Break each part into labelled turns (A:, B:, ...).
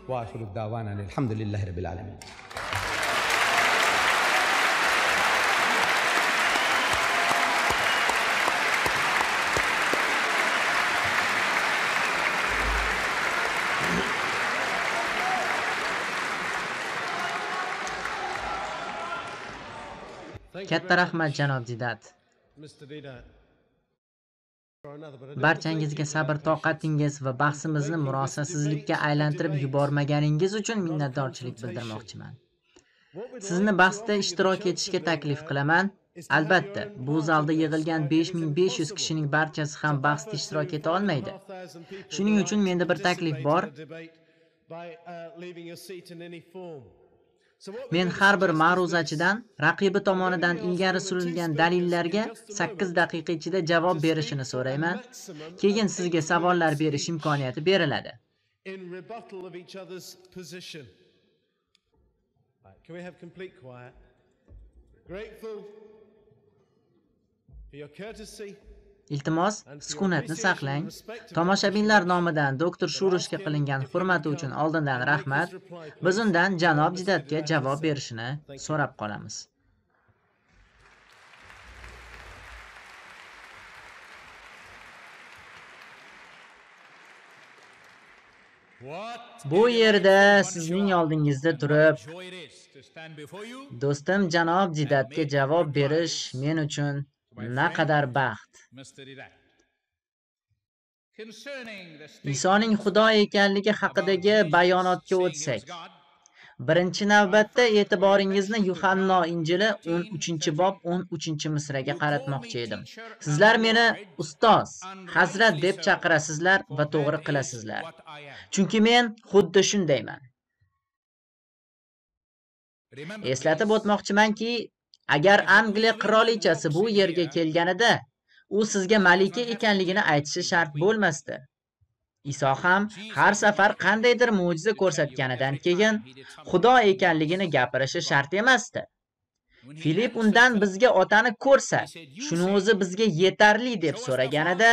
A: وآخر دعوانا الحمد لله رب العالمين.
B: Katta rahmat janob Didat. Barchangizga sabr toqatingiz va bahsimizni murosasizlikka aylantirib yubormaganingiz uchun minnatdorchilik bildirmoqchiman. Sizni bahsda ishtirok etishga taklif qilaman. Albatta, bu zalda yig'ilgan 5500 kishining barchasi ham bahsda ishtirok eta olmaydi. Shuning uchun menda bir taklif bor. Men har bir ma'ruzachidan raqibi tomonidan ilgari surilgan dalillarga 8 daqiqa ichida javob berishini so'rayman. Keyin sizga savollar berish imkoniyati beriladi. Iltimos, sukunatni saqlang. Tomoshabinlar nomidan doktor Shurushga qilingan hurmati uchun oldindan rahmat. Biz undan janob Didatga javob berishini so'rab qolamiz. Bu yerda sizning oldingizda turib, do'stim janob Didatga javob berish men uchun naqadar baxt. Isoning Xudo ekanligi haqidagi bayonotga o'tsak, birinchi navbatda e'tiboringizni Yuhanno Injili 13-bob 13-misraga qaratmoqchi edim. Sizlar meni ustoz, hazrat deb chaqirasizlar va to'g'ri qilasizlar. Chunki men xuddi shundayman. Eslatib o'tmoqchimanki, agar Angliya qirolichasi bu yerga kelganida, u sizga malika ekanligini aytishi shart bo'lmasdi. Iso ham har safar qandaydir mo'jiza ko'rsatganidan keyin Xudo ekanligini gapirishi shart emasdi. Filip undan bizga otani ko'rsat, shuni o'zi bizga yetarli deb so'raganida,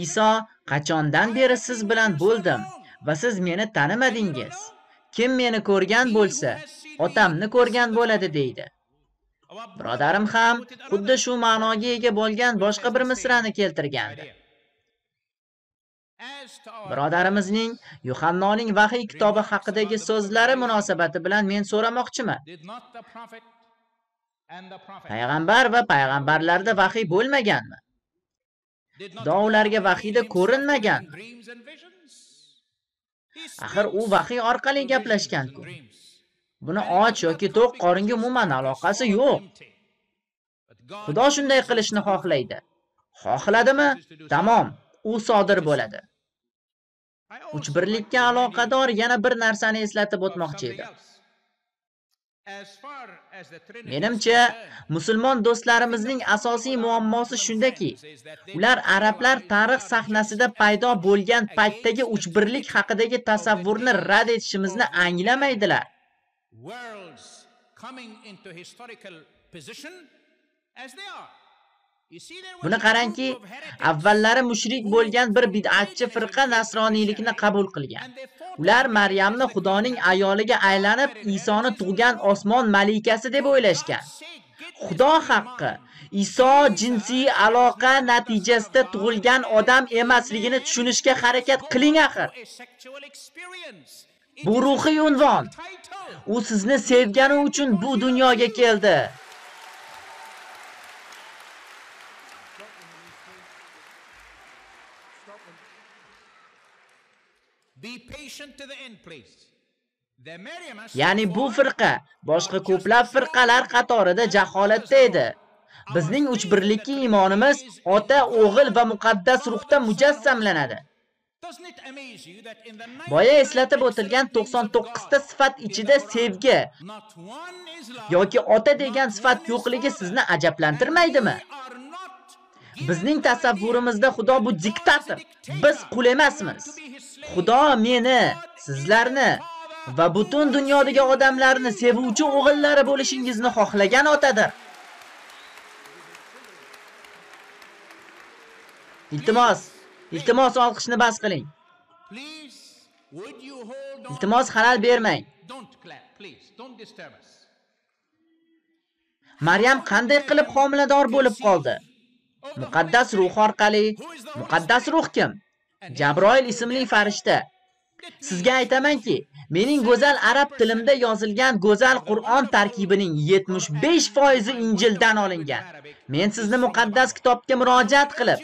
B: Iso qachondan beri siz bilan bo'ldim va siz meni tanimadingiz. Kim meni ko'rgan bo'lsa, otamni ko'rgan bo'ladi deydi. Birodarim ham xuddi shu ma'noga ega bo'lgan boshqa bir misrani keltirgandi. Birodarimizning Yuhannoning vahiy kitobi haqidagi so'zlari munosabati bilan men so'ramoqchiman. Payg'ambar va payg'ambarlarda vahiy bo'lmaganmi? Xudo ularga vahiyda ko'rinmagan. Axir u vahiy orqali gaplashgan-ku. Buni och yoki to'q qoringa umuman aloqasi yo'q. Xudo shunday qilishni xohlaydi. Xohladimi? Tamom, u sodir bo'ladi. Uchbirlikka aloqador yana bir narsani eslatib o'tmoqchi edim. Menimcha, musulmon do'stlarimizning asosiy muammosi shundaki, ular arablar tarix sahnasida paydo bo'lgan paytdagi uchbirlik haqidagi tasavvurni rad etishimizni anglamaydilar. Buni qarangki, avvallari mushrik bo'lgan bir bid'atchi firqa nasroniylikni qabul qilgan. Ular Maryamni Xudoning ayoliga aylanib, Isoni tug'gan osmon malikasi deb o'ylashgan. Xudo haqqi, Iso jinsiy aloqa natijasida tug'ilgan odam emasligini tushunishga harakat qiling axir. Bu ruhiy unvon. U sizni sevgani uchun bu dunyoga keldi. Ya'ni bu firqa boshqa ko'plab firqalar qatorida jaholatda edi. Bizning uchbirlikka iymonimiz ota, o'g'il va muqaddas ruhda mujassamlanadi. Boya eslatib o'tilgan 99 ta sifat ichida sevgi yoki ota degan sifat yo'qligi sizni ajablantirmaydimi? Bizning tasavvurimizda Xudo bu diktator. Biz qul emasmiz. Xudo meni, sizlarni va butun dunyodagi odamlarni sevuvchi o'g'illari bo'lishingizni xohlagan otadir. Iltimos, Iltimos olqishni bas qiling.
C: Please, would you hold on?
B: Iltimos xalal bermang.
C: Don't clap, please. Don't disturb us.
B: Maryam qanday qilib homilador bo'lib qoldi? Muqaddas ruh orqali. Muqaddas ruh kim? Jabroil ismli farishta. Sizga aytamanki, mening go'zal arab tilimda yozilgan go'zal Qur'on tarkibining 75% Injildan olingan. Men sizni muqaddas kitobga murojaat qilib,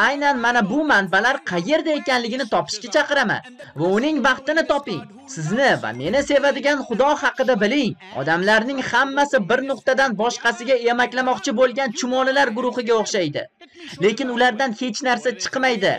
B: aynan mana bu manbalar qayerda ekanligini topishga chaqiraman va uning baxtini toping. Sizni va meni sevadigan Xudo haqida biling. Odamlarning hammasi bir nuqtadan boshqasiga emaklamoqchi bo'lgan chumolilar guruhiga o'xshaydi. Lekin ulardan hech narsa chiqmaydi.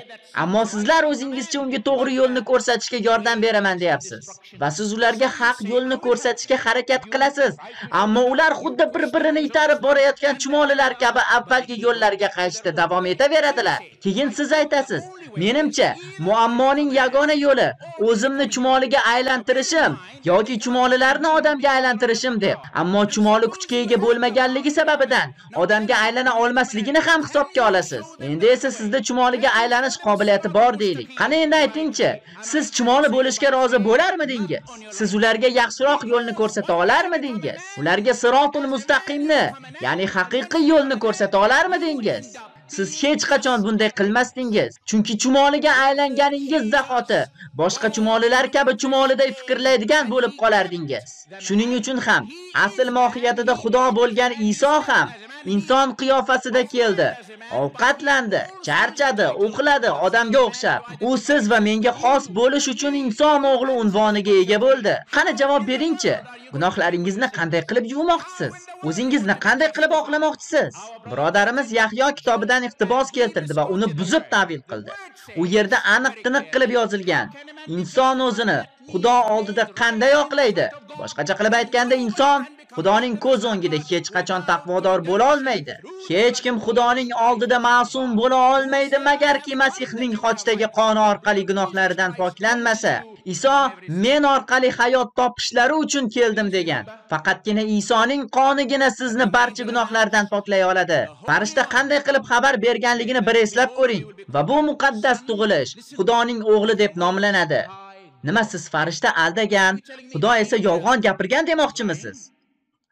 B: Ammo sizlar o'zingizcha unga to'g'ri yo'lni ko'rsatishga yordam beraman deyapsiz. Va siz ularga haq yo'lni ko'rsatishga harakat qilasiz. Ammo ular xuddi bir-birini itarib borayotgan chumolilar kabi avvalgi yo'llarga qaytishda davom etaveradilar. Keyin siz aytasiz, menimcha muammoning yagona yo'li o'zimni chumoliga aylantirishim yoki chumolilarni odamga aylantirishim deb. Ammo chumoli kuchga ega bo'lmaganligi sababidan odamga aylana olmasligini ham hisobga olasiz. Endi esa sizda chumoliga aylanish qobiliyati bor deylik. Qani endi aytingchi, siz chumoli bo'lishga rozi bo'larmidingiz? Siz ularga yaxshiroq yo'lni ko'rsata olarmidingiz? Ularga sirotul mustaqimni, ya'ni haqiqiy yo'lni ko'rsata olarmidingiz? Siz hech qachon bunday qilmasdingiz. Chunki chumoliga aylanganingiz zahoti boshqa chumolilar kabi chumoliday fikrlaydigan bo'lib qolardingiz. Shuning uchun ham asl mohiyatida Xudo bo'lgan Iso ham inson qiyofasida keldi. Ovqatlandi, charchadi, uxladi odamga o'xshab. U siz va menga xos bo'lish uchun inson o'g'li unvoniga ega bo'ldi. Qani javob beringchi? Gunohlaringizni qanday qilib yuvmoqchisiz? O'zingizni qanday qilib oqlamoqchisiz? Birodarimiz Yahyo kitobidan iqtibos keltirdi va uni buzib ta'vil qildi. U yerda aniq-tiniq qilib yozilgan: inson o'zini Xudo oldida qanday oqlaydi? Boshqacha qilib aytganda, inson Xudoning ko'z o'ngida hech qachon taqvodor bo'la olmaydi. Hech kim Xudoning oldida ma'sum bo'la olmaydi magarki Masihning xochdagi qoni orqali gunohlaridan poklanmasa. Iso men orqali hayot topishlari uchun keldim degan. Faqatgina Isoning qonigina sizni barcha gunohlardan poklay oladi. Farishta qanday qilib xabar berganligini bir eslab ko'ring. Va bu muqaddas tug'ilish Xudoning o'g'li deb nomlanadi. Nima siz farishta aldagan, Xudo esa yolg'on gapirgan demoqchimisiz?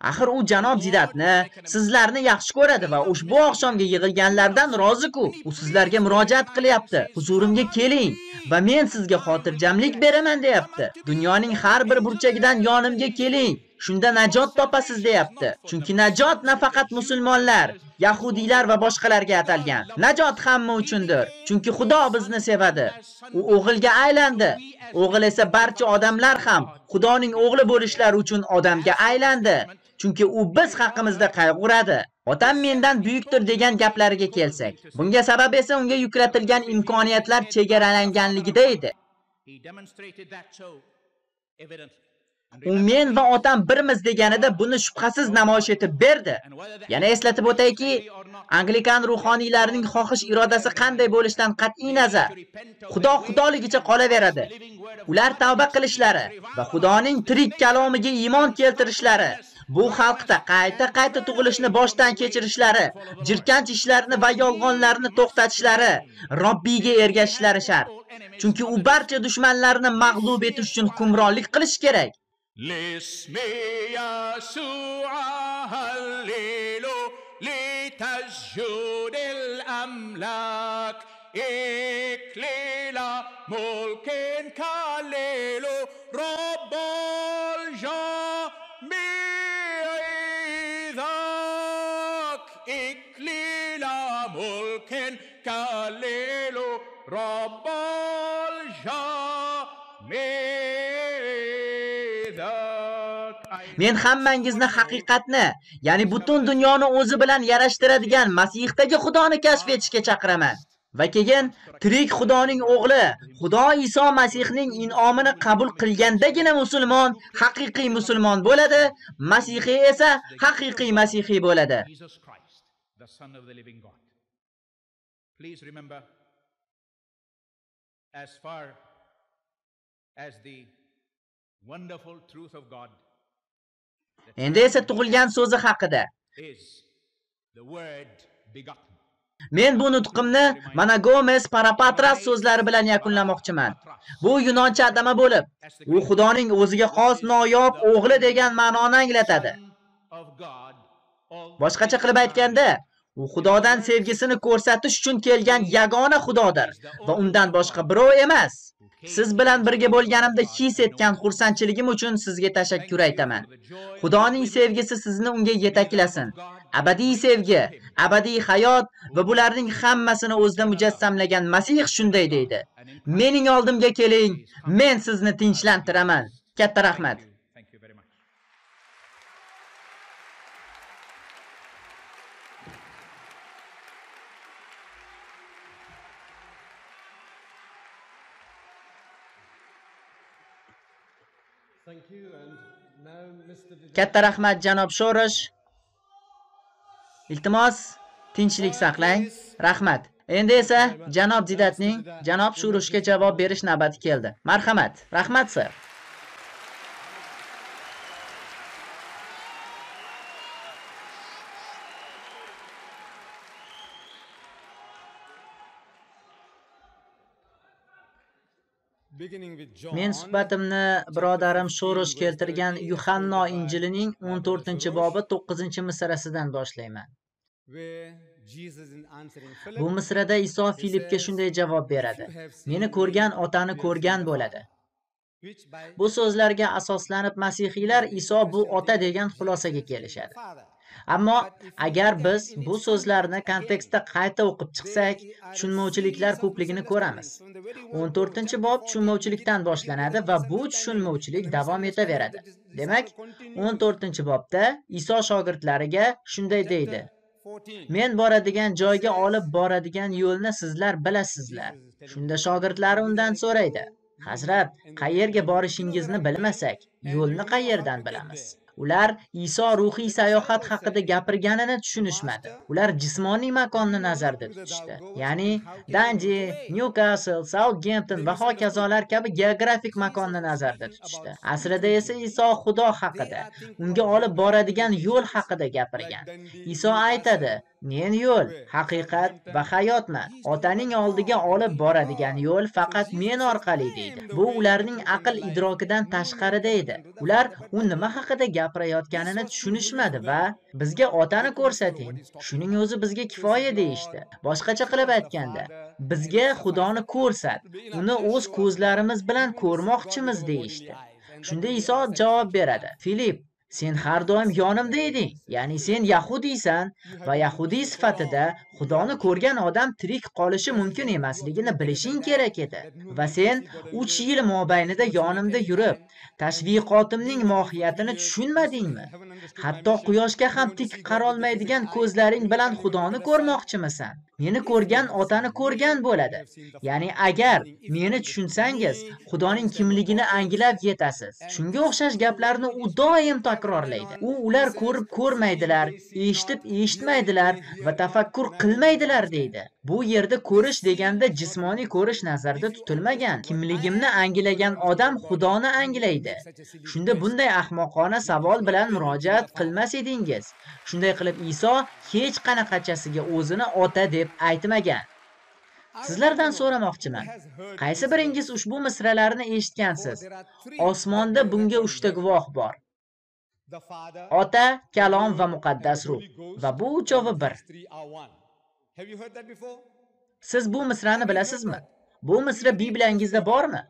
B: Axir u janob Zidatni, sizlarni yaxshi ko'radi va ushbu oqshomga yig'ilganlardan rozi-ku. U sizlarga murojaat qilyapti. Huzurimga keling va men sizga xotirjamlik beraman deyapti. Dunyoning har bir burchagidan yonimga keling. Shunda najot topasiz deyapti. Chunki najot nafaqat musulmonlar, yahudiylar va boshqalarga atalgan. Najot hamma uchundir. Chunki Xudo bizni sevadi. U o'g'ilga aylandi. O'g'il esa barcha odamlar ham Xudoning o'g'li bo'lishlari uchun odamga aylandi. Chunki u biz haqimizda qayg'uradi. Otam mendan buyukdir degan gaplariga kelsak, bunga sabab esa unga yuklatilgan imkoniyatlar chegaralanganligida edi. U men va otam birmiz deganida buni shubhasiz namoyish etib berdi. Yana eslatib o'tayki, Anglikan ruhoniylarining xohish irodasi qanday bo'lishidan qat'iy nazar, Xudo xudoligicha qolaveradi. Ular tavba qilishlari va Xudoning tirik kalomiga iymon keltirishlari, bu xalqda qayta tug'ilishni boshdan kechirishlari, jirkanch ishlarini va yolg'onlarni to'xtatishlari, Robbiga ergashishlari shart. Chunki u barcha dushmanlarini mag'lub etish uchun hukmronlik qilish kerak.
C: Lismi Yasua hallilu litasjudil amlak iklila mulkin kalilu rabbal jami'idhak iklila mulkin kalilu rabbal jami'idhak.
B: Men hammangizni haqiqatni, ya'ni butun dunyoni o'zi bilan yarashtiradigan Masihdagi Xudoni kashf etishga chaqiraman. Va keyin tirik Xudoning o'g'li, Xudo Iso Masihning in'omini qabul qilgandagina musulmon haqiqiy musulmon bo'ladi, Masihiy esa haqiqiy Masihiy bo'ladi.
C: Jesus Christ, the Son of the living God. Please remember, as far as the wonderful truth of God
B: Endi esa tug'ilgan so'zi haqida.
C: is the word begotten.
B: Men bu nutqimni Monogomes Parapatras so'zlari bilan yakunlamoqchiman. Bu yunoncha atama bo'lib, u Xudoning o'ziga xos noyob o'g'li degan ma'noni anglatadi. Boshqacha qilib aytganda, u Xudodan sevgisini ko'rsatish uchun kelgan yagona Xudodir va undan boshqa birov emas. Siz bilan birga bo'lganimda his etgan xursandchiligim uchun sizga tashakkur aytaman. Xudoning sevgisi sizni unga yetaklasin. Abadiy sevgi, abadiy hayot va bularning hammasini o'zida mujassamlagan Masih shunday deydi. Mening oldimga keling, men sizni tinchlantiraman. Katta rahmat. Katta rahmat janob Shorosh. Iltimos, tinchlik saqlang. Rahmat. Endi esa janob Didatning janob Shoroshga javob berish navbati keldi. Marhamat. Rahmat, sir. Men suhbatimni birodarim Shorosh keltirgan Yuhanno Injilining 14-bobi 9-misrasidan boshlayman. Bu misrada Iso Filipga shunday javob beradi: Meni ko'rgan otani ko'rgan bo'ladi. Bu so'zlarga asoslanib Masihiylar Iso bu ota degan xulosaga kelishadi. Ammo agar biz bu so'zlarni kontekstda qayta o'qib chiqsak, tushunmovchiliklar ko'pligini ko'ramiz. 14-bob tushunmovchilikdan boshlanadi va bu tushunmovchilik davom etaveradi. Demak, 14-bobda Iso shogirdlariga shunday deydi: Men boradigan joyga olib boradigan yo'lni sizlar bilasizlar. Shunda shogirdlari undan so'raydi: Hazrat, qayerga borishingizni bilmasak, yo'lni qayerdan bilamiz? Ular Iso ruhiy sayohat haqida gapirganini tushunishmadi. Ular jismoniy makonni nazarda tutishdi. Ya'ni Dundee, Newcastle, Southampton va hokazolar kabi geografik makonni nazarda tutishdi. Aslida esa Iso Xudo haqida, unga olib boradigan yo'l haqida gapirgan. Iso aytadi: Men yo'l, haqiqat va hayotman. Otaning oldiga olib boradigan yo'l faqat men orqali deydi. Bu ularning aql idrokidan tashqarida edi. Ular u nima haqida gapirayotganini tushunishmadi va bizga otani ko'rsating, shuning o'zi bizga kifoya deyishdi. Boshqacha qilib aytganda, bizga Xudoni ko'rsat, uni o'z ko'zlarimiz bilan ko'rmoqchimiz deyishdi. Shunda Iso javob beradi: Filip, sen har doim yonimda eding. Ya'ni sen yahudiysan va yahudiy sifatida Xudoni ko'rgan odam tirik qolishi mumkin emasligini bilishing kerak edi. Va sen 3 yil mobaynida yonimda yurib, tashviqotimning mohiyatini tushunmadingmi? Hatto quyoshga ham tik qarolmaydigan ko'zlaring bilan Xudoni ko'rmoqchimisan? Meni ko'rgan otani ko'rgan bo'ladi. Ya'ni agar meni tushunsangiz, Xudoning kimligini anglab yetasiz. Shunga o'xshash gaplarni u doim takrorlaydi. Ular ko'rib ko'rmaydilar, eshitib eshitmaydilar va tafakkur qilmaydilar deydi. Bu yerda ko'rish deganda jismoniy ko'rish nazarda tutilmagan. Kimligimni anglagan odam Xudoni anglaydi. Shunda bunday ahmoqona savol bilan murojaat qilmas edingiz. Shunday qilib Iso hech qanaqachasiga o'zini ota deb aytmagan. Sizlardan so'ramoqchiman, qaysi biringiz ushbu misralarni eshitgansiz? Osmonda bunga 3 ta guvoh bor: Ota, Kalom va Muqaddas Ruh. Va bu uchovi bir. Siz bu misrani bilasizmi? Bu misra Bibliyangizda bormi?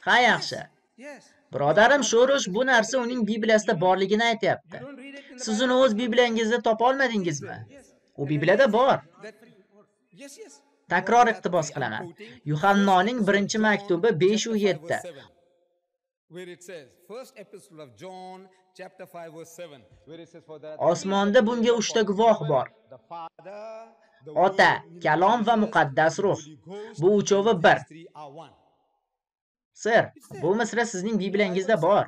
B: Ha, yaxshi. Birodarim Shorosh bu narsa uning Bibliyasida borligini aytayapti. Siz uni o'z Bibliyangizda topa olmadingizmi? U Bibliyada bor. Takror iqtibos qilaman. Yuhannoning 1-maktubi 5:7. Osmonda bunga 3 ta guvoh bor: Ota, Kalom va Muqaddas Ruh. Bu uchovi bir. Sir, bu misra sizning Bibliyangizda bor.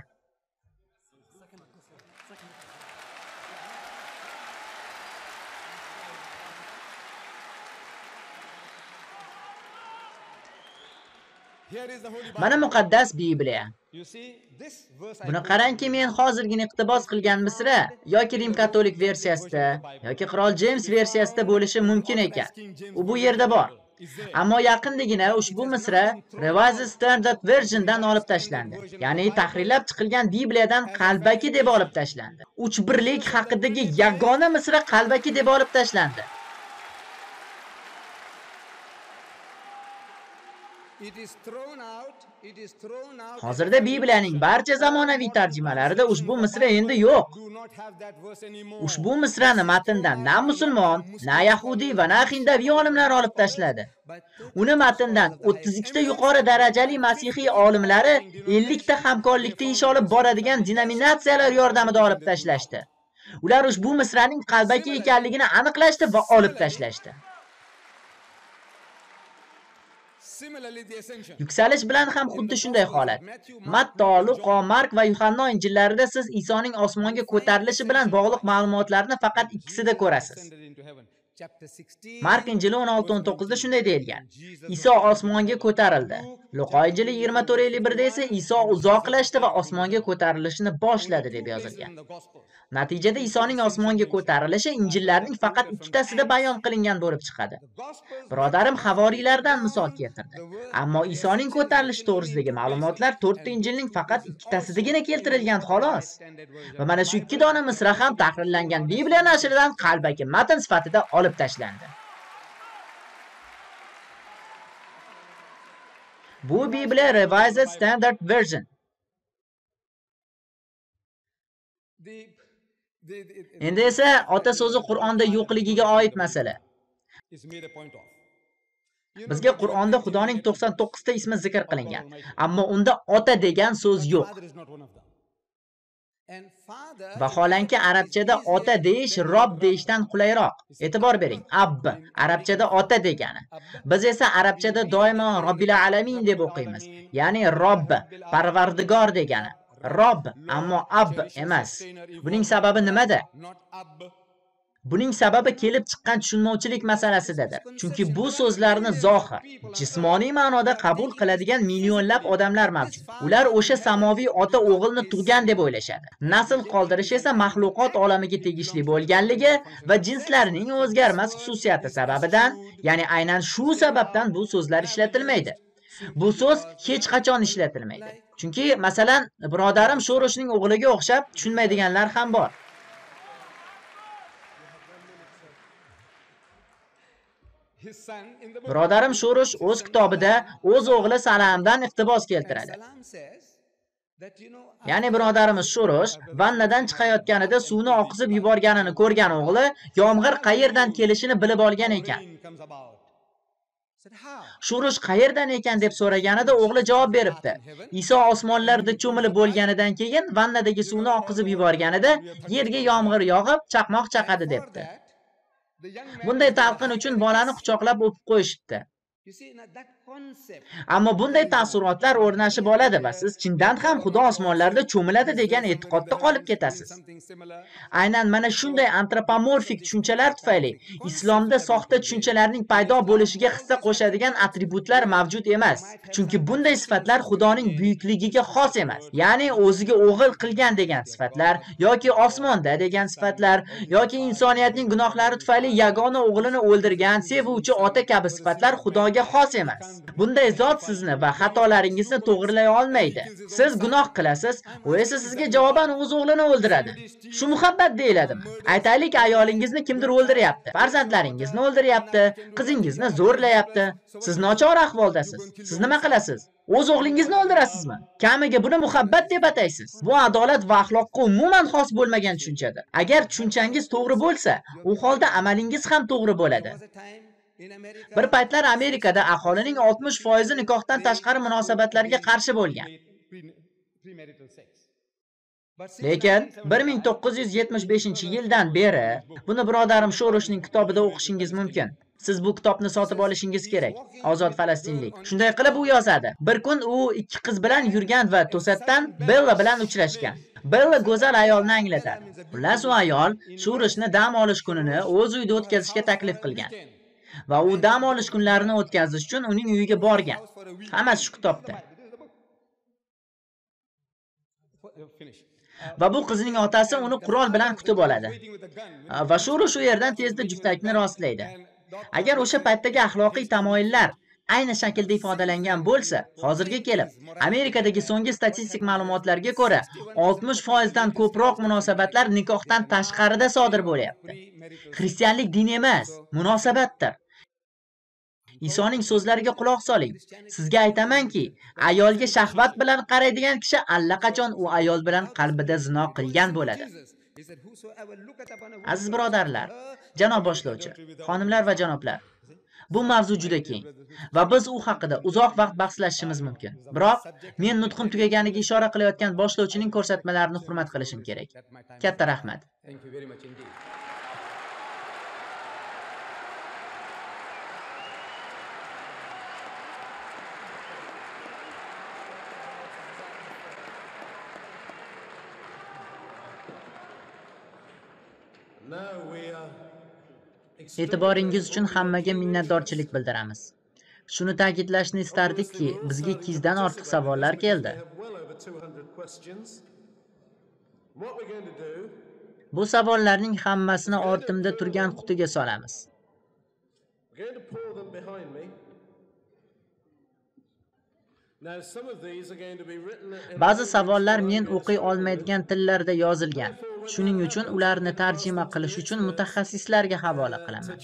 B: Mana muqaddas Bibliya. Buni qarangki, men hozirgina iqtibos qilgan misra yoki Rim katolik versiyasida yoki Qirol James versiyasida bo'lishi mumkin ekan. U bu yerda bor. Ammo yaqindagina ushbu misra Revised Standard Version'dan olib tashlandi. Ya'ni tahrirlab chiqilgan Bibliyadan qalbaki deb olib tashlandi. Uch birlik haqidagi yagona misra qalbaki deb olib tashlandi. Hozirda Bibliyaning barcha zamonaviy tarjimalarida ushbu misra endi yo'q. Ushbu misrani matndan na musulmon, na yahudiy va na hindaviy olimlar olib tashladi. Uni matndan 32 ta yuqori darajali masihiy olimlari 50 ta hamkorlikda ish olib boradigan denominatsiyalar yordamida olib tashlashdi. Ular ushbu misraning qalbaki ekanligini aniqlashdi va olib tashlashdi. Yuksalish bilan ham xuddi shunday holat. Matto, Luqo, Mark va Yuhanna injillarida siz Isoning osmonga ko'tarilishi bilan bog'liq ma'lumotlarni faqat ikkisida ko'rasiz. Mark injili 16:19 da shunday deyilgan. Iso osmonga ko'tarildi. Luqo injili 24:51 da esa Iso uzoqlashdi va osmonga ko'tarilishni boshladi deb yozilgan. Natijada Isoning osmonga ko'tarilishi injillarning faqat ikkitasida bayon qilingan bo'lib chiqadi. Birodarim havoriylardan misol keltirdi. Ammo Isoning ko'tarilishi to'g'risidagi ma'lumotlar 4 ta injilning faqat ikkitasidagina keltirilgan xolos. Va mana shu ikki dona misra ham tahrirlangan Bibliya nashridan qalbaki matn sifatida olib tashlandi. Bu Bibliya Revised Standard Version. Endi esa ota so'zi Qur'onda yo'qligiga oid masala. Bizga Qur'onda Xudoning 99 ta ismi zikr qilingan, ammo unda ota degan so'z yo'q. Vaholanki arabchada ota deyish Rob deyishdan qulayroq. E'tibor bering, Abb arabchada ota degani. Biz esa arabchada doimo Robbil alamin deb o'qiymiz. Ya'ni Robb, Parvardigor degani. Rob, ammo Abb emas. Buning sababi nimada? Buning sababi kelib chiqqan tushunmovchilik masalasidadir. Chunki bu so'zlarni zohir, jismoniy ma'noda qabul qiladigan millionlab odamlar mavjud. Ular o'sha samoviy ota o'g'ilni tug'gan deb o'ylashadi. Nasl qoldirish esa maxluqot olamiga tegishli bo'lganligi va jinslarning o'zgarmas xususiyati sababidan, ya'ni aynan shu sababdan bu so'zlar ishlatilmaydi. Bu so'z hech qachon ishlatilmaydi. Chunki masalan, birodarim Shoroshning o'g'liga o'xshab tushunmaydiganlar ham bor. Birodarim Shorosh o'z kitobida o'z o'g'li Salamdan iqtibos keltiradi. Ya'ni birodarimiz Shorosh vannadan chiqayotganida suvni oqizib yuborganini ko'rgan o'g'li yomg'ir qayerdan kelishini bilib olgan ekan. Shorosh qayerdan ekan deb so'raganida o'g'li javob beribdi. Iso osmonlarda cho'milib bo'lganidan keyin vannadagi suvni oqizib yuborganida yerga yomg'ir yog'ib, chaqmoq chaqadi debdi. Bunday talqin uchun bolani quchoqlab o'pib qo'yishibdi. Ammo bunday taassurotlar o'rnashib oladi va siz chindan ham Xudo osmonlarda cho'miladi degan e'tiqodda qolib ketasiz. Aynan mana shunday antropomorfik tushunchalar tufayli islomda soxta tushunchalarning paydo bo'lishiga hissa qo'shadigan atributlar mavjud emas. Chunki bunday sifatlar Xudoning buyukligiga xos emas. Ya'ni o'ziga o'g'il qilgan degan sifatlar yoki osmonda degan sifatlar yoki insoniyatning gunohlari tufayli yagona o'g'lini o'ldirgan sevuvchi ota kabi sifatlar Xudoga xos emas. Bunday zot sizni va xatolaringizni to'g'rilay olmaydi. Siz gunoh qilasiz, u esa sizga javoban o'z o'g'lini o'ldiradi. Shu muhabbat deyiladimi? Aytaylik, ayolingizni kimdir o'ldiryapti, farzandlaringizni o'ldiryapti, qizingizni zo'rlayapti. Siz nochor ahvoldasiz. Siz nima qilasiz? O'z o'g'lingizni o'ldirasizmi? Kamiga buni muhabbat deb ataysiz. Bu adolat va axloqqa umuman xos bo'lmagan tushunchadir. Agar tushunchangiz to'g'ri bo'lsa, u holda amalingiz ham to'g'ri bo'ladi. Bir paytlar Amerikada aholining 60% nikohdan tashqari munosabatlarga qarshi bo'lgan. Lekin 1975-yildan beri buni birodarim Shoroshning kitobida o'qishingiz mumkin. Siz bu kitobni sotib olishingiz kerak. Ozod falastinlik. Shunday qilib u yozadi. Bir kun u ikki qiz bilan yurgan va to'satdan Bella bilan uchrashgan. Bella go'zal ayolni anglatadi. Xullas, u ayol Shoroshni dam olish kunini o'z uyida o'tkazishga taklif qilgan. va u dam olish kunlarini o'tkazish uchun uning uyiga borgan. Hammasi shu kitobda. Va bu qizning otasi uni qurol bilan kutib oladi. Va Shuro shu yerdan tezda juftlikni rostlaydi. Agar o'sha paytdagi axloqiy tamoyillar ayni shaklda ifodalangan bo'lsa, hozirga kelib Amerikadagi so'nggi statistik ma'lumotlarga ko'ra 60% dan ko'proq munosabatlar nikohdan tashqarida sodir bo'lyapti. Xristianlik din emas, munosabatdir. Isoning so'zlariga quloq soling. Sizga aytamanki, ayolga shahvat bilan qaraydigan kishi allaqachon u ayol bilan qalbida zino qilgan bo'ladi. Aziz birodarlar, janob boshlovchi, xonimlar va janoblar, bu mavzu juda keng va biz u haqida uzoq vaqt bahslashishimiz mumkin. Biroq men nutqim tugaganiga ishora qilayotgan boshlovchining ko'rsatmalarini hurmat qilishim kerak. Katta rahmat. E'tiboringiz uchun hammaga minnatdorchilik bildiramiz. Shuni ta'kidlashni istardikki, bizga 200 dan ortiq savollar keldi. Bu savollarning hammasini ortimda turgan qutiga solamiz. Ba'zi savollar men o'qiy olmaydigan tillarda yozilgan. Shuning uchun ularni tarjima qilish uchun mutaxassislarga havola qilaman.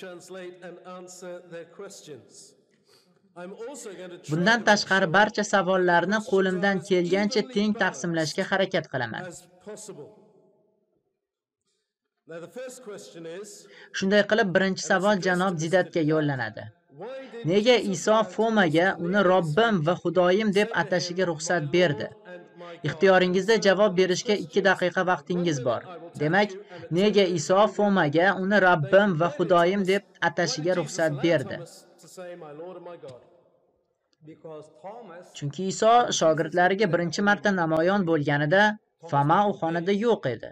B: Bundan tashqari barcha savollarni qo'limdan kelgancha teng taqsimlashga harakat qilaman. Shunday qilib, birinchi savol janob Zidatga yo'llanadi. Nega Iso Fomaga uni Robbim va Xudoyim deb atashiga ruxsat berdi? Ixtiyoringizda javob berishga 2 daqiqa vaqtingiz bor. Demak, nega Iso Fomaga uni Robbim va Xudoyim deb atashiga ruxsat berdi? Chunki Iso shogirdlariga birinchi marta namoyon bo'lganida Foma u xonada yo'q edi.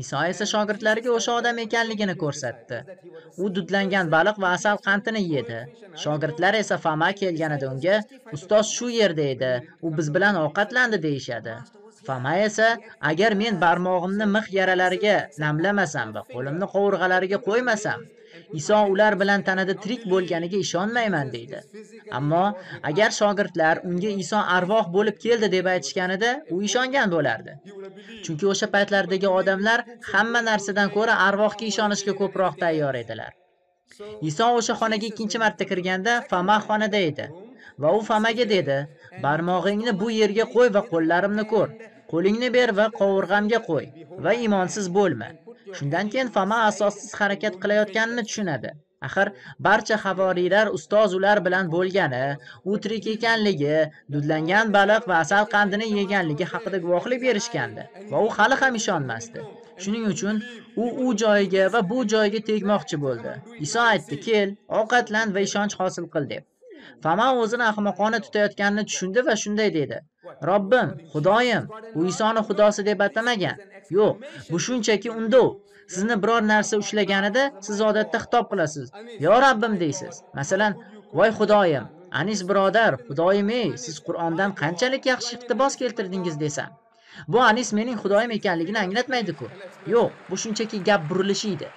B: Iso esa shogirdlariga o'sha odam ekanligini ko'rsatdi. U dudlangan baliq va asal qandini yedi. Shogirdlar esa Foma kelganida unga, "Ustoz shu yerda edi, u biz bilan ovqatlandi" deyishadi. Foma esa, "Agar men barmog'imni mix yaralariga namlamasam va qo'limni qovurg'alariga qo'ymasam, Iso ular bilan tanada tirik bo'lganiga ishonmayman" deydi. Ammo agar shogirdlar unga Iso arvoh bo'lib keldi deb aytishganida, u ishongan bo'lardi. Chunki o'sha paytlardagi odamlar hamma narsadan ko'ra arvohga ishonishga ko'proq tayyor edilar. Iso o'sha xonaga ikkinchi marta kirganda Foma xonada edi va u Fomaga dedi, "Barmog'ingni bu yerga qo'y va qo'llarimni ko'r. Qo'lingni ber va qovurg'amga qo'y va imonsiz bo'lma." Shundan keyin Foma asossiz harakat qilayotganini tushunadi. Axir barcha havoriylar ustoz ular bilan bo'lgani, u tirik ekanligi, dudlangan baliq va asal qandini yeganligi haqida guvohlik berishgandi va u hali ham ishonmasdi. Shuning uchun u joyiga va bu joyiga tegmoqchi bo'ldi. Iso aytdi, "Kel, ovqatlan va ishonch hosil qil" deb. Foma o'zini ahmoqona tutayotganini tushundi va shunday dedi: "Robbim, Xudoyim." U Isoni xudosi deb atamagan. Yo'q, bu shunchaki undov. Sizni biror narsa ushlaganida siz odatda xitob qilasiz. "Yo Rabbim" deysiz. Masalan, "Voy Xudoyim, Anis birodar, Xudoyim ey, siz Qur'ondan qanchalik yaxshi iqtibos keltirdingiz" desam. Bu Anis mening Xudoyim ekanligini anglatmaydi-ku. Yo'q, bu shunchaki gap burilishi edi.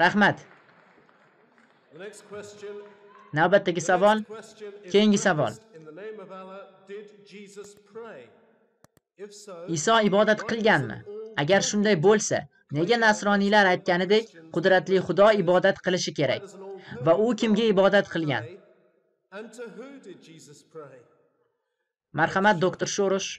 B: Rahmat. Navbatdagi savol, keyingi savol. Iso ibodat qilganmi? Agar shunday bo'lsa, nega nasroniylar aytganidek qudratli Xudo ibodat qilishi kerak? Va u kimga ibodat qilgan? Marhamat, doktor Shorosh.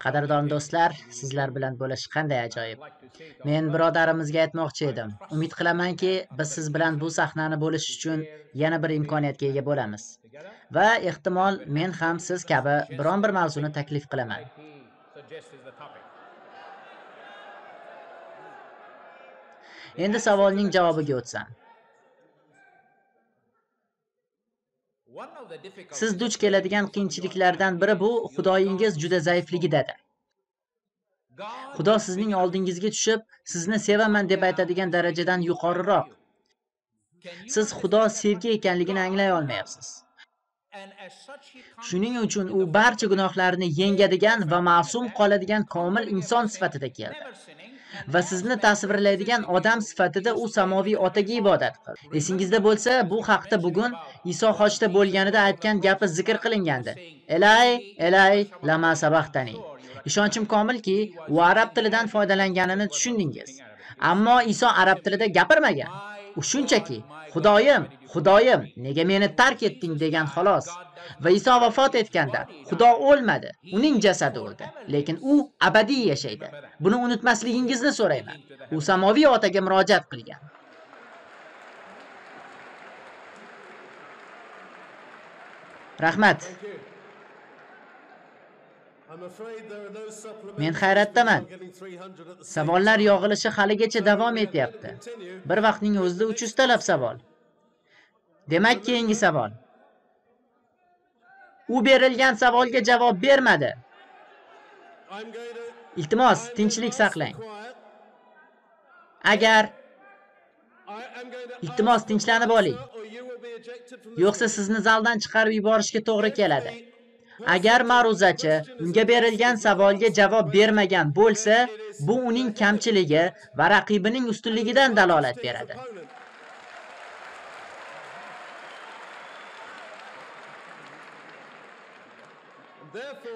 B: Qadrdon do'stlar, sizlar bilan bo'lish qanday ajoyib. Men birodarimizga aytmoqchi edim. Umid qilamanki, biz siz bilan bu sahnani bo'lish uchun yana bir imkoniyatga ega bo'lamiz. Va ehtimol men ham siz kabi biron bir mavzuni taklif qilaman. Endi savolning javobiga o'tsam. Siz duch keladigan qiyinchiliklardan biri bu Xudoyingiz juda zaifligidadir. Xudo sizning oldingizga tushib, sizni sevaman deb aytadigan darajadan yuqoriroq. Siz Xudo sevgi ekanligini anglay olmayapsiz. Shuning uchun u barcha gunohlarni yengadigan va ma'sum qoladigan komil inson sifatida keldi. Va sizni tasvirlaydigan odam sifatida u samoviy otaga ibodat qildi. Esingizda bo'lsa, bu haqda bugun Iso hojda bo'lganida aytgan gapi zikr qilingandi. Elay, elay, lama sabaqtani. Ishonchim komilki, u arab tilidan foydalanganini tushundingiz. Ammo Iso arab tilida gapirmagan. U shunchaki Xudoyim, Xudoyim, nega meni tark etding degan xolos. Va Iso vafot etganda Xudo o'lmadi, uning jasadi o'ldi, lekin u abadiy yashaydi. Buni unutmasligingizni so'rayman. U samoviy otaga murojaat qilgan. Rahmat. Men hayratdaman. Savollar yog'ilishi haligacha davom etyapti. Bir vaqtning o'zida 300 talab savol. Demak, keyingi savol. U berilgan savolga javob bermadi. Iltimos, tinchlik saqlang. Agar iltimos tinchlanib oling. Yo'qsa sizni zaldan chiqarib yuborishga to'g'ri keladi. Agar ma'ruzachi unga berilgan savolga javob bermagan bo'lsa, bu uning kamchiligi va raqibining ustunligidan dalolat beradi.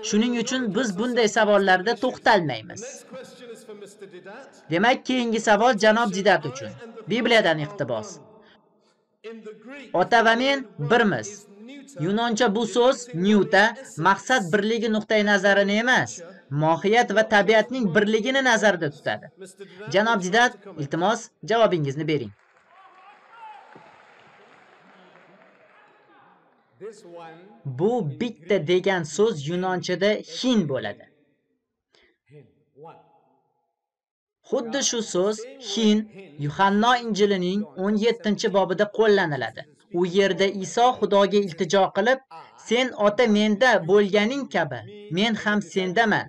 B: Shuning uchun biz bunday savollarda to'xtalmaymiz. Demak, keyingi savol janob Didat uchun. Bibliyadan iqtibos. Ota va men birmiz. Yunoncha bu so'z Newta maqsad birligi nuqtai nazarini emas, mohiyat va tabiatning birligini nazarda tutadi. Janob Didat, iltimos javobingizni bering. Bu bitta degan so'z yunonchada hin bo'ladi. Xuddi shu so'z hin Yuhanno Injilining 17-bobida qo'llaniladi. U yerda Iso Xudoga iltijo qilib, sen ota menda bo'lganing kabi, men ham sendaman.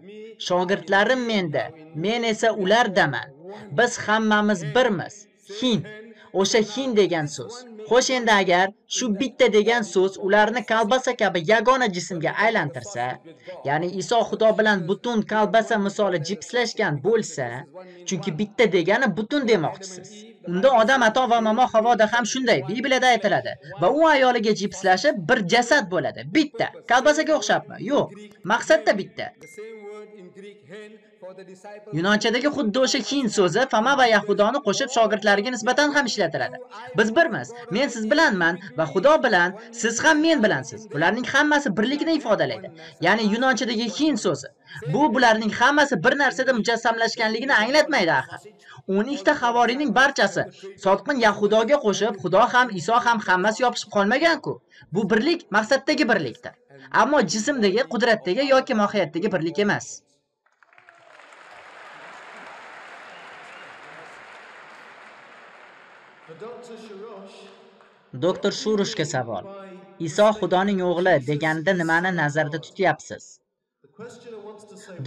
B: Shogirdlarim menda, men esa ulardaman. Biz hammamiz birmiz. Hin, o'sha hin degan so'z. Xo'sh, endi agar shu bitta degan so'z ularni kolbasa kabi yagona jismga aylantirsa, ya'ni Iso Xudo bilan butun kolbasa misoli jipslashgan bo'lsa, chunki bitta degani butun demoqchisiz. Unda odam ato va momo havoda ham shunday, Bibliyada aytiladi. Va u ayoliga jipslashib bir jasad bo'ladi. Bitta. Kolbasaga o'xshabmi? Yo'q. Maqsadda bitta. Yunonchadagi xuddi o'sha hin so'zi Fama va Yahudoni qo'shib shogirdlariga nisbatan ham ishlatiladi. Biz birmiz. Men siz bilanman va Xudo bilan, siz ham men bilansiz. Bularning hammasi birlikni ifodalaydi. Ya'ni yunonchadagi hin so'zi. Bu bularning hammasi bir narsada mujassamlashganligini anglatmaydi axir. 12 ta havoriyning barchasi sotqin Yahudoga qo'shib, Xudo ham, Iso ham hammasi yopishib qolmagan-ku. Bu birlik maqsaddagi birlikdir. Ammo jismdagi, qudratdagi yoki mohiyatdagi birlik emas. Doktor Shurushga savol. Iso Xudoning o'g'li deganida nimani nazarda tutyapsiz?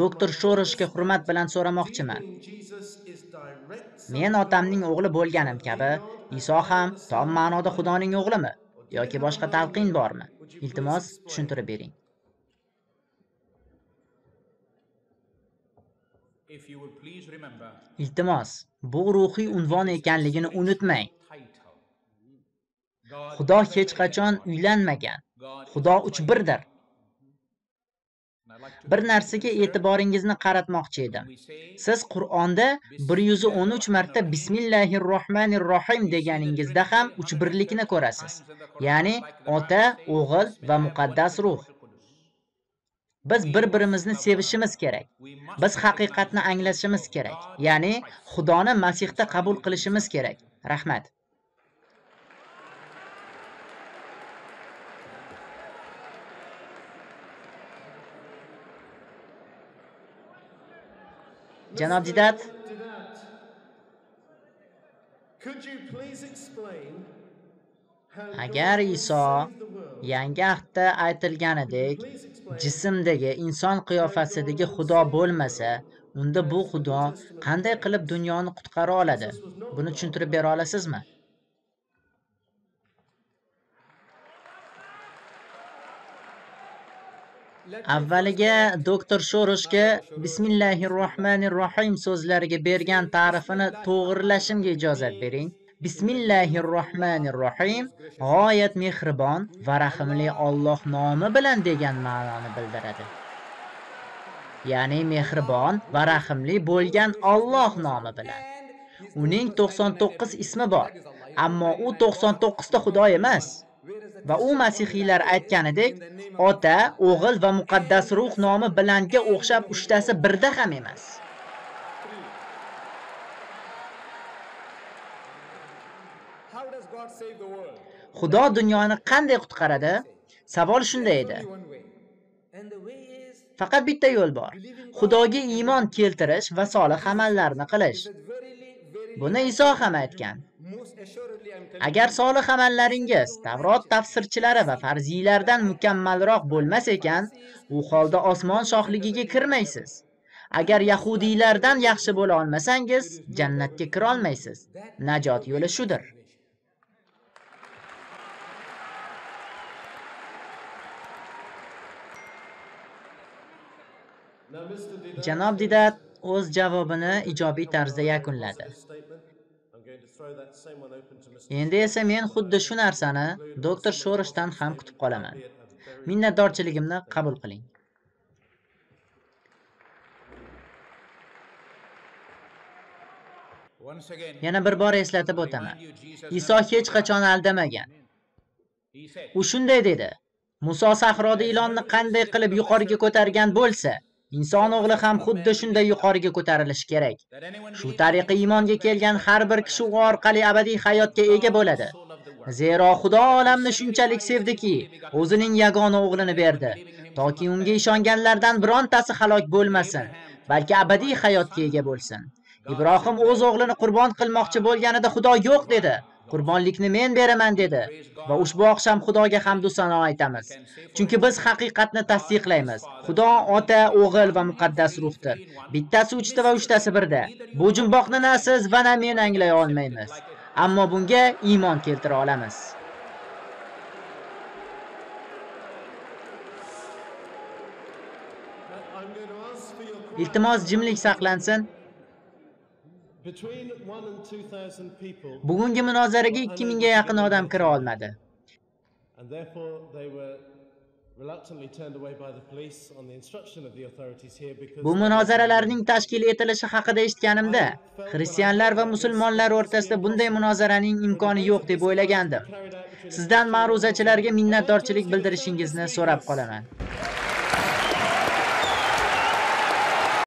B: Doktor Shurushga hurmat bilan so'ramoqchiman. Men otamning o'g'li bo'lganim kabi, Iso ham tom ma'noda Xudoning o'g'limi yoki boshqa talqin bormi? Iltimos, tushuntirib bering. Iltimos, bu ruhiy unvon ekanligini unutmang. Xudo hech qachon uylanmagan. Xudo uchbirdir. Bir narsaga e'tiboringizni qaratmoqchi edim. Siz Qur'onda 113 marta Bismillahirrohmanirrohim deganingizda ham uchbirlikni ko'rasiz. Ya'ni ota, o'g'il va muqaddas ruh. Biz bir-birimizni sevishimiz kerak. Biz haqiqatni anglashimiz kerak. Ya'ni Xudoni Masihda qabul qilishimiz kerak. Rahmat. Janob Didat, agar Iso yangi ahdda aytilganidek jismdagi inson qiyofasidagi Xudo bo'lmasa, Unda bu Xudo qanday qilib dunyoni qutqara oladi? Buni tushuntirib bera olasizmi? Avvaliga doktor Shoroshga Bismillahirrohmanirrohim so'zlariga bergan ta'rifini to'g'rilashimga ijozat bering. Bismillahirrohmanirrohim g'oyat mehribon va rahimli Alloh nomi bilan degan ma'noni bildiradi. Ya'ni mehribon va rahimli bo'lgan Alloh nomi bilan. Uning 99 ismi bor, ammo u 99 ta Xudo emas. Va u masihiylar aytganidek, Ota, O'g'il va Muqaddas Ruh nomi bilanga o'xshab uchtasi birda ham emas. Xudo dunyoni qanday qutqaradi? Savol shunday edi. Faqat bitta yo'l bor. Xudoga iymon keltirish va solih amallarni qilish. Buni Iso ham aytgan. Agar solih amallaringiz Tavrot tafsirchilari va farziylardan mukammalroq bo'lmas ekan, u holda osmon shohligiga kirmaysiz. Agar yahudiylardan yaxshi bo'la olmasangiz, jannatga kira olmaysiz. Najot yo'li shudir. Janob Didat o'z javobini ijobiy tarzda yakunladi. Endi esa men xuddi shu narsani doktor Shorishdan ham kutib qolaman. Minnatdorchiligimni qabul qiling. Yana bir bor eslatib o'taman. Iso hech qachon aldamagan. U shunday dedi: Muso sahroda ilonni qanday qilib yuqoriga ko'targan bo'lsa, inson o'g'li ham xuddi shunday yuqoriga ko'tarilishi kerak. Shu tariqa iymonga kelgan har bir kishi u orqali abadiy hayotga ega bo'ladi. Zero Xudo olamni shunchalik sevdiki, o'zining yagona o'g'lini berdi, toki unga ishonganlardan birontasi halok bo'lmasin, balki abadiy hayotga ega bo'lsin. Ibrohim o'z o'g'lini qurbon qilmoqchi bo'lganida Xudo yo'q dedi. Qurbonlikni men beraman dedi. Va ushbu oqsham Xudoga hamd va sano aytamiz. Chunki biz haqiqatni tasdiqlaymiz. Xudo Ota, O'g'il va Muqaddas Ruhdir. Bittasi uchta va uchtasi birda. Bu jumboqni na siz va na men anglay olmaymiz. Ammo bunga iymon keltira olamiz. Iltimos jimlik saqlansin. Bugungi munozaraga 2000 ga yaqin odam kira olmadi. Bu munozaralarning tashkil etilishi haqida eshitganimda, xristianlar va musulmonlar o'rtasida bunday munozaraning imkoni yo'q deb o'ylagandim. Sizdan ma'ruzachilarga minnatdorchilik bildirishingizni so'rab qolaman.